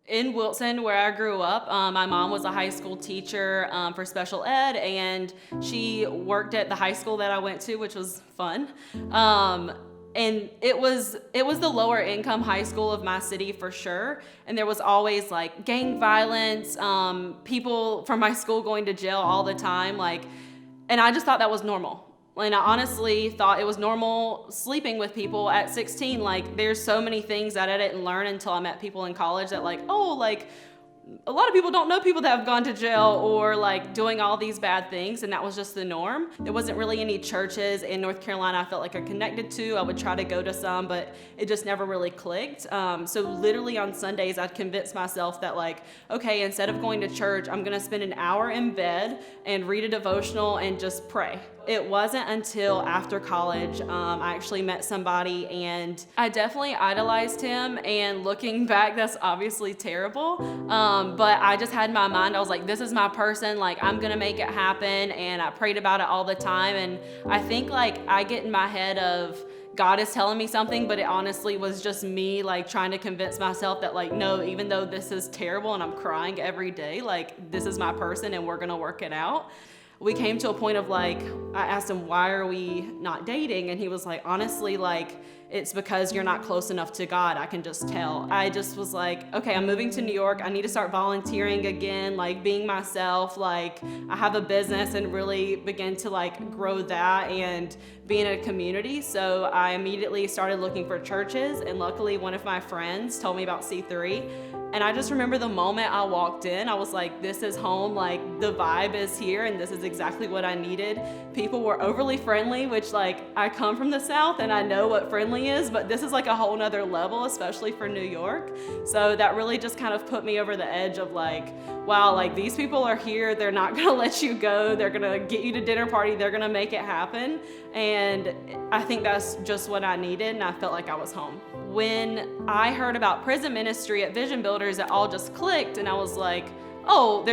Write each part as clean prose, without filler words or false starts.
In Wilson, where I grew up, my mom was a high school teacher for special ed, and she worked at the high school that I went to, which was fun. And it was the lower income high school of my city for sure. And there was always like gang violence, people from my school going to jail all the time, and I just thought that was normal. And I honestly thought it was normal sleeping with people at 16. There's so many things that I didn't learn until I met people in college that a lot of people don't know people that have gone to jail or doing all these bad things, and that was just the norm. There wasn't really any churches in North Carolina I felt like I connected to. I would try to go to some, but it just never really clicked. So literally on Sundays, I'd convince myself that okay, instead of going to church, I'm gonna spend an hour in bed and read a devotional and just pray. It wasn't until after college I actually met somebody, and I definitely idolized him, and looking back, that's obviously terrible. But I just had in my mind, I was like, this is my person, I'm gonna make it happen, and I prayed about it all the time. And I think I get in my head of God is telling me something, but it honestly was just me trying to convince myself that no, even though this is terrible and I'm crying every day, this is my person and we're gonna work it out. We came to a point of I asked him, why are we not dating? And he was like, honestly, it's because you're not close enough to God. I can just tell. I just was like, okay, I'm moving to New York. I need to start volunteering again, being myself. I have a business, and really begin to grow that and be in a community. So I immediately started looking for churches, and luckily one of my friends told me about C3. And I just remember the moment I walked in, I was like, this is home, the vibe is here, and this is exactly what I needed. People were overly friendly, which I come from the South and I know what friendly is, but this is a whole nother level, especially for New York. So that really just kind of put me over the edge of wow, these people are here, they're not gonna let you go, they're gonna get you to dinner party, they're gonna make it happen. And I think that's just what I needed, and I felt like I was home. When I heard about prison ministry at Vision Builders, it all just clicked, and I was like, oh,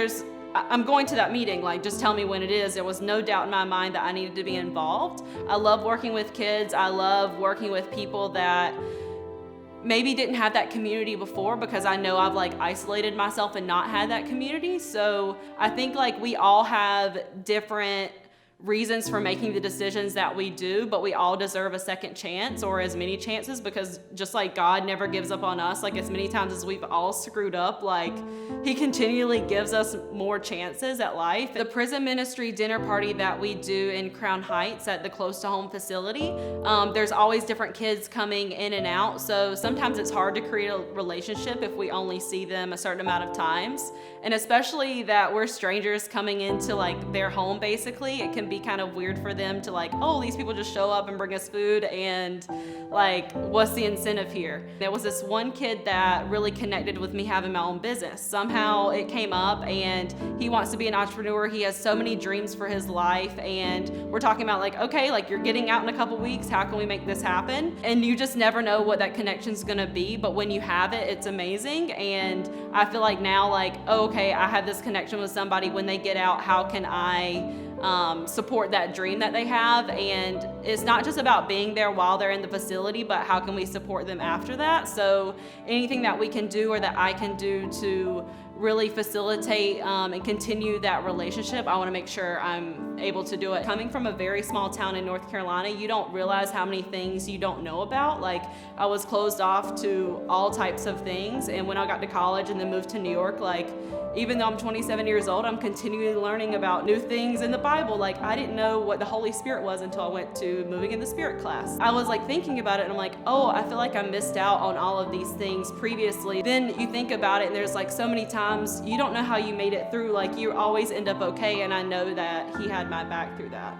I'm going to that meeting, just tell me when it is. There was no doubt in my mind that I needed to be involved. I love working with kids. I love working with people that maybe didn't have that community before, because I know I've isolated myself and not had that community. So I think we all have different reasons for making the decisions that we do, but we all deserve a second chance, or as many chances, because just like God never gives up on us, as many times as we've all screwed up, he continually gives us more chances at life. The prison ministry dinner party that we do in Crown Heights at the Close to Home facility, there's always different kids coming in and out, so sometimes it's hard to create a relationship if we only see them a certain amount of times, and especially that we're strangers coming into their home. Basically, it can be kind of weird for them to oh, these people just show up and bring us food, and what's the incentive here? There was this one kid that really connected with me having my own business. Somehow it came up, and he wants to be an entrepreneur. He has so many dreams for his life, and we're talking about okay, you're getting out in a couple weeks, how can we make this happen? And you just never know what that connection's gonna be, but when you have it, it's amazing. And I feel now oh, okay, I have this connection with somebody. When they get out, how can I support that dream that they have? And it's not just about being there while they're in the facility, but how can we support them after that? So anything that we can do, or that I can do, to really facilitate and continue that relationship, I want to make sure I'm able to do it. Coming from a very small town in North Carolina, you don't realize how many things you don't know about. I was closed off to all types of things, and when I got to college and then moved to New York, even though I'm 27 years old, I'm continually learning about new things in the Bible. I didn't know what the Holy Spirit was until I went to Moving in the Spirit class. I was thinking about it, and I'm oh, I feel I missed out on all of these things previously. Then you think about it, and there's so many times you don't know how you made it through. You always end up okay, and I know that He had my back through that.